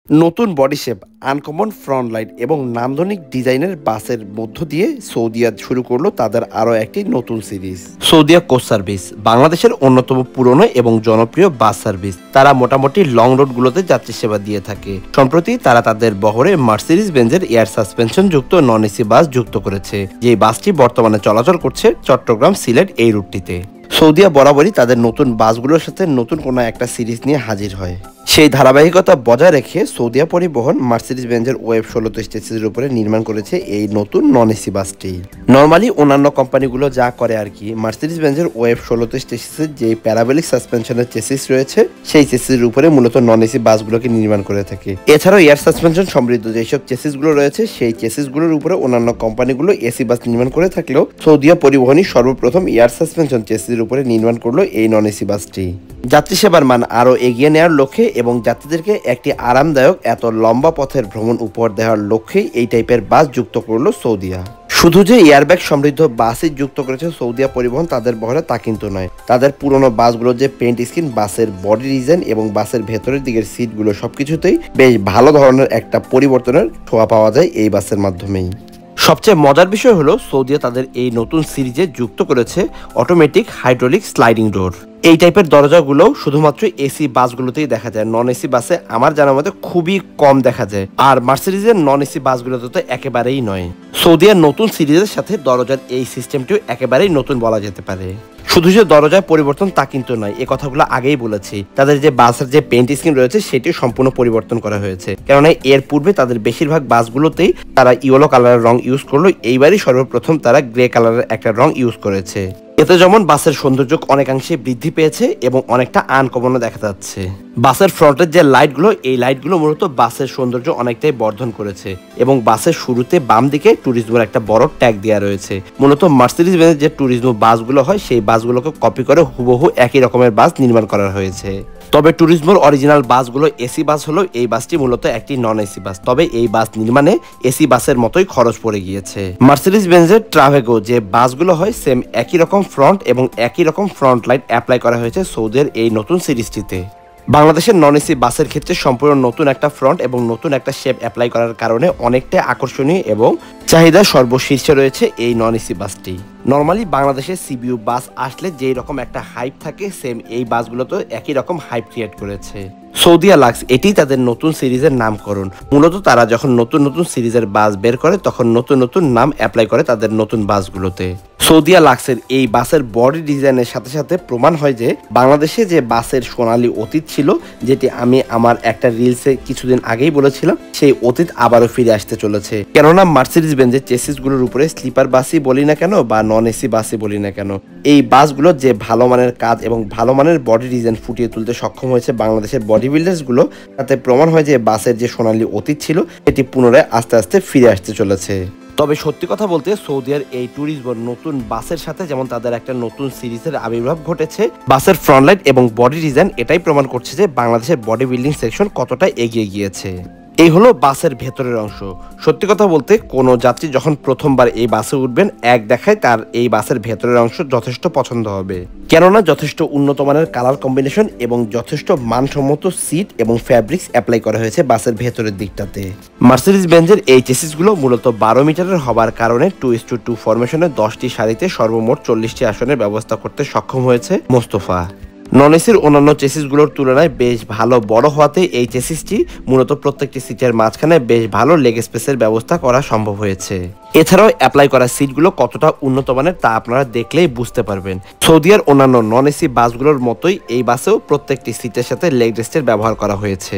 নতুন body shape, uncommon front light এবং নান্দনিক ডিজাইনের বাসের মধ্য দিয়ে সৌদিয়া শুরু করলো তাদের আরও একটি নতুন সিরিজ। সৌদিয়া কোচ সার্ভিস বাংলাদেশের অন্যতম পুরনো এবং জনপ্রিয় বাস সার্ভিস। তারা মোটামুটি লং রুটগুলোতে যাত্রী সেবা দিয়ে থাকে। সম্প্রতি তারা তাদের বহরে মার্সিডিজ বেঞ্জের এয়ার সাসপেনশন যুক্ত নন এসি বাস যুক্ত করেছে, যে বাসটি বর্তমানে চলাচল করছে চট্টগ্রাম সিলেট এই রুটটিতে। সৌদিয়া বরাবরই তাদের নতুন বাসগুলোর সাথে নতুন কোনো একটা সিরিজ নিয়ে হাজির হয়। সেই ধারাবাহিকতা বজায় রেখে সৌদিয়া পরিবহন মার্সিডিজ বেঞ্জের ওয়েব 16 স্টেজের উপরে নির্মাণ করেছে এই নতুন নন এসি বাসটি। নর্মালি অন্যান্য কোম্পানিগুলো যা করে আর কি, মার্সিডিজ বেঞ্জের ওয়েব 16 স্টেজের যে প্যারাবেলিক সাসপেনশনের চেসিস রয়েছে সেই চেসিসের উপরে মূলত নন এসি বাসগুলোকে নির্মাণ করে থাকে। এছাড়াও এয়ার সাসপেনশন সমৃদ্ধ যেসব চেসিসগুলো রয়েছে সেই চেসিসগুলোর উপরে অন্যান্য কোম্পানিগুলো এসি বাস নির্মাণ করে থাকলেও সৌদিয়া পরিবহনই সর্বপ্রথম এয়ার সাসপেনশন চেসিসের উপরে নির্মাণ করলো এই নন এসি বাসটি। যাত্রী সেবার মান আরও এগিয়ে নেওয়ার লক্ষ্যে এবং যাত্রীদেরকে একটি আরামদায়ক এত লম্বা পথের ভ্রমণ উপহার দেওয়ার লক্ষ্যেই এই টাইপের বাস যুক্ত করলো সৌদিয়া। শুধু যে এয়ারব্যাগ সমৃদ্ধ বাসই যুক্ত করেছে সৌদিয়া পরিবহন তাদের বহরে তা কিন্তু নয়, তাদের পুরনো বাসগুলোর যে পেন্ট স্কিন, বাসের বডি ডিজাইন এবং বাসের ভেতরের দিকের সিটগুলো সবকিছুতেই বেশ ভালো ধরনের একটা পরিবর্তনের ছোঁয়া পাওয়া যায় এই বাসের মাধ্যমেই। সবচেয়ে মজার বিষয় হলো সৌদিয়া তাদের এই নতুন সিরিজে যুক্ত করেছে অটোমেটিক হাইড্রোলিক স্লাইডিং ডোর। এই টাইপের দরজাগুলো শুধুমাত্র এসি বাসগুলোতেই দেখা যায়, নন এসি বাসে আমার জানার মতে খুবই কম দেখা যায়, আর মার্সিডিজের নন এসি বাসগুলোতে তো একেবারেই নয়। সৌদিয়ার নতুন সিরিজের সাথে দরজার এই সিস্টেমটিও একেবারেই নতুন বলা যেতে পারে। শুধু যে দরজায় পরিবর্তন তা কিন্তু নয়, এ কথাগুলো আগেই বলেছি। তাদের যে বাসের যে পেন্ট স্কিম রয়েছে সেটিও সম্পূর্ণ পরিবর্তন করা হয়েছে, কেননা এর পূর্বে তাদের বেশিরভাগ বাসগুলোতেই তারা ইয়েলো কালারের রং ইউজ করলো, এইবারই সর্বপ্রথম তারা গ্রে কালারের একটা রং ইউজ করেছে। এতে যেমন বাসের সৌন্দর্য অনেকাংশে বৃদ্ধি পেয়েছে এবং অনেকটা আনকমনও দেখা যাচ্ছে। বাসের ফ্রন্টের যে লাইটগুলো, এই লাইটগুলো মূলত বাসের সৌন্দর্য অনেকটাই বর্ধন করেছে এবং বাসের শুরুতে বাম দিকে ট্যুরিজমোর একটা বড় ট্যাগ দেওয়া রয়েছে। মূলত মার্সিডিজ বেঞ্জের যে ট্যুরিজমো বাসগুলো হয় সেই বাসগুলোকে কপি করে হুবহু একই রকমের বাস নির্মাণ করা হয়েছে। তবে ট্যুরিজমোর অরিজিনাল বাসগুলো এসি বাস হলেও এই বাসটি মূলত একটি নন এসি বাস, তবে এই বাস নির্মাণে এসি বাসের মতোই খরচ পড়ে গিয়েছে। মার্সিডিজ বেঞ্জের ট্রাভেগো যে বাসগুলো হয় সেম একই রকম ফ্রন্ট এবং একই রকম ফ্রন্ট লাইট অ্যাপ্লাই করা হয়েছে সৌদির এই নতুন সিরিজটিতে। বাংলাদেশের নন এসি বাসের ক্ষেত্রে সম্পূর্ণ নতুন একটা ফ্রন্ট এবং নতুন একটা শেপ অ্যাপ্লাই করার কারণে অনেকটা আকর্ষণীয় এবং চাহিদা সর্বশীর্ষে রয়েছে এই নন এসি বাসটি। নর্মালি বাংলাদেশের সিবিইউ বাস আসলে যেই রকম একটা হাইপ থাকে সেম এই বাসগুলোতে একই রকম হাইপ ক্রিয়েট করেছে। সৌদিয়া লাক্স এটি তাদের নতুন সিরিজের নামকরণ। মূলত তারা যখন নতুন নতুন সিরিজের বাস বের করে তখন নতুন নতুন নাম অ্যাপ্লাই করে তাদের নতুন বাসগুলোতে। সৌদিয়া লাক্সের এই বাসের বডি ডিজাইনের সাথে সাথে প্রমাণ হয় যে বাংলাদেশে যে বাসের সোনালী অতীত ছিল, যেটি আমি আমার একটা রিলসে কিছুদিন আগেই বলেছিলাম, সেই অতীত আবারও ফিরে আসতে চলেছে। কেননা মার্সিডিজ বেঞ্জের চেসিসগুলোর উপরে স্লিপার বাসই বলি না কেন বা নন এসি বাসই বলি না কেন, এই বাসগুলোর যে ভালো মানের কাজ এবং ভালো মানের বডি ডিজাইন ফুটিয়ে তুলতে সক্ষম হয়েছে বাংলাদেশের বডি বিল্ডার্সগুলো, তাতে প্রমাণ হয় যে বাসের যে সোনালী অতীত ছিল এটি পুনরায় আস্তে আস্তে ফিরে আসতে চলেছে। তবে সত্যি কথা বলতে সৌদিয়ার এই ট্যুরিজম নতুন বাসের সাথে যেমন তাদের একটা নতুন সিরিজের আবির্ভাব ঘটেছে, বাসের ফ্রন্ট লাইট এবং বডি ডিজাইন এটাই প্রমাণ করছে যে বাংলাদেশের বডি বিল্ডিং সেকশন কতটা এগিয়ে গিয়েছে। এই হলো বাসের ভেতরের অংশ। সত্যি কথা বলতে কোনো যাত্রী যখন প্রথমবার এই বাসে উঠবেন এক দেখায় তার এই বাসের ভেতরের অংশ যথেষ্ট পছন্দ হবে, কেননা যথেষ্ট উন্নত মানের কালার কম্বিনেশন এবং যথেষ্ট মানসম্মত সিট এবং ফ্যাব্রিক্স অ্যাপ্লাই করা হয়েছে বাসের ভেতরের দিকটাতে। মার্সিডিজ বেঞ্জের এই চেসিসগুলো মূলত 12 মিটারের হবার কারণে 2:2 ফরমেশনে 10টি সারিতে সর্বমোট 40টি আসনের ব্যবস্থা করতে সক্ষম হয়েছে মোস্তফা। নন এসির অন্যান্য চেসিসগুলোর তুলনায় বেশ ভালো বড় হওয়াতে এই চেসিসটি মূলত প্রত্যেকটি সিটের মাঝখানে বেশ ভালো লেগ স্পেসের ব্যবস্থা করা সম্ভব হয়েছে। এছাড়াও অ্যাপ্লাই করা সিটগুলো কতটা উন্নত মানের তা আপনারা দেখলেই বুঝতে পারবেন। সৌদিয়ার অন্যান্য নন এসি বাসগুলোর মতোই এই বাসেও প্রত্যেকটি সিটের সাথে লেগ রেস্টের ব্যবহার করা হয়েছে।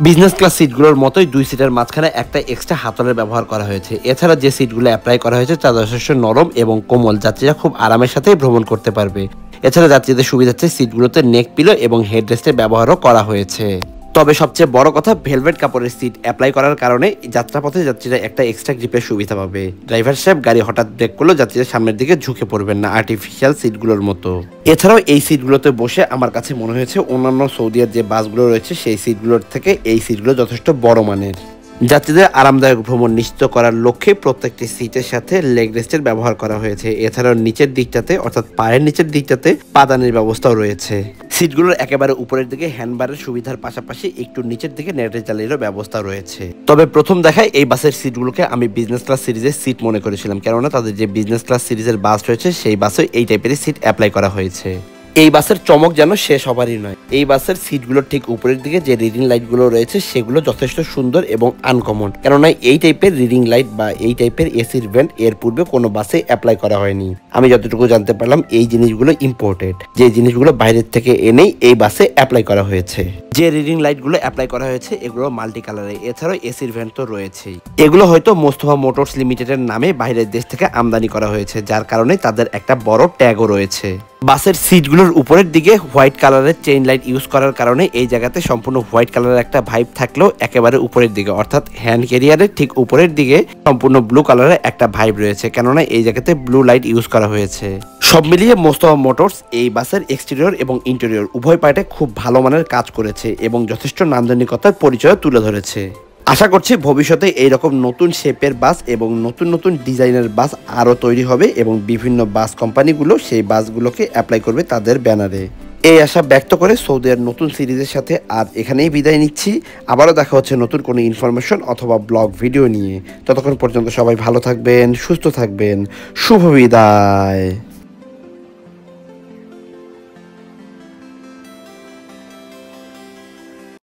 বিজনেস ক্লাস সিটগুলোর মতোই 2 সিটের মাঝখানে একটা এক্সট্রা হাতলের ব্যবহার করা হয়েছে। এছাড়া যে সিটগুলো অ্যাপ্লাই করা হয়েছে তা যথেষ্ট নরম এবং কোমল, যাত্রীরা খুব আরামের সাথেই ভ্রমণ করতে পারবে। এছাড়া যাত্রীদের সুবিধার্থে সিটগুলোতে নেক পিলো এবং হেডরেস্টের ব্যবহারও করা হয়েছে। তবে সবচেয়ে বড় কথা, ভেলভেট কাপড়ের সিট অ্যাপ্লাই করার কারণে যাত্রাপথে যাত্রীরা একটা এক্সট্রা গ্রিপের সুবিধা পাবে। ড্রাইভার সাহেব গাড়ি হঠাৎ ব্রেক করলেও যাত্রীরা সামনের দিকে ঝুঁকে পড়বেন না আর্টিফিশিয়াল সিটগুলোর মতো। এছাড়াও এই সিটগুলোতে বসে আমার কাছে মনে হয়েছে অন্যান্য সৌদিয়ার যে বাসগুলো রয়েছে সেই সিটগুলোর থেকে এই সিটগুলো যথেষ্ট বড় মানের। যাত্রীদের আরামদায়ক ভ্রমণ নিশ্চিত করার লক্ষ্যে প্রত্যেকটি সিটের সাথে লেগ রেস্টের ব্যবহার করা হয়েছে। এছাড়াও নিচের দিকটাতে অর্থাৎ পায়ের নিচের দিকটাতে পাদানির ব্যবস্থাও রয়েছে। সিটগুলোর একেবারে উপরের দিকে হ্যান্ডবারের সুবিধার পাশাপাশি একটু নিচের দিকে নেটের জালিরও ব্যবস্থা রয়েছে। তবে প্রথম দেখায় এই বাসের সিটগুলোকে আমি বিজনেস ক্লাস সিরিজের সিট মনে করেছিলাম, কেননা তাদের যে বিজনেস ক্লাস সিরিজের বাস রয়েছে সেই বাসে এই টাইপেরই সিট অ্যাপ্লাই করা হয়েছে। এই বাসের চমক যেন শেষ হবারই নয়। এই বাসের সিটগুলোর ঠিক উপরের দিকে যে রিডিং লাইটগুলো রয়েছে সেগুলো যথেষ্ট সুন্দর এবং আনকমন, কেননা এই টাইপের রিডিং লাইট বা এই টাইপের এসির ভেন্ট এর পূর্বে কোনো বাসে অ্যাপ্লাই করা হয়নি। আমি যতটুকু জানতে পারলাম এই জিনিসগুলো ইম্পোর্টেড, যে জিনিসগুলো বাইরের থেকে এনেই এই বাসে অ্যাপ্লাই করা হয়েছে। যে রিডিং লাইটগুলো অ্যাপ্লাই করা হয়েছে এগুলো মাল্টি কালারে, এছাড়াও এসির ভেন্ট তো রয়েছেই। এগুলো হয়তো মোস্তফা মোটরস লিমিটেডের নামে বাইরের দেশ থেকে আমদানি করা হয়েছে, যার কারণে তাদের একটা বড় ট্যাগও রয়েছে। বাসের সিটগুলোর উপরের দিকে হোয়াইট কালারের চেইন লাইট ইউজ করার কারণে এই জায়গাতে সম্পূর্ণ হোয়াইট কালারের একটা ভাইব থাকলেও একেবারে উপরের দিকে অর্থাৎ হ্যান্ড ক্যারিয়ারের ঠিক উপরের দিকে সম্পূর্ণ ব্লু কালারের একটা ভাইব রয়েছে, কেননা এই জায়গাতে ব্লু লাইট ইউজ করা হয়েছে। সব মিলিয়ে মোস্তফা মোটরস এই বাসের এক্সটেরিয়র এবং ইন্টেরিয়র উভয় পার্টে খুব ভালো মানের কাজ করেছে এবং যথেষ্ট নান্দনিকতার পরিচয় তুলে ধরেছে। আশা করছি ভবিষ্যতে এইরকম নতুন শেপের বাস এবং নতুন নতুন ডিজাইনের বাস আরও তৈরি হবে এবং বিভিন্ন বাস কোম্পানিগুলো সেই বাসগুলোকে অ্যাপ্লাই করবে তাদের ব্যানারে। এই আশা ব্যক্ত করে সৌদির নতুন সিরিজের সাথে আজ এখানেই বিদায় নিচ্ছি। আবারও দেখা হচ্ছে নতুন কোনো ইনফরমেশন অথবা ব্লগ ভিডিও নিয়ে। ততক্ষণ পর্যন্ত সবাই ভালো থাকবেন, সুস্থ থাকবেন। শুভ বিদায়।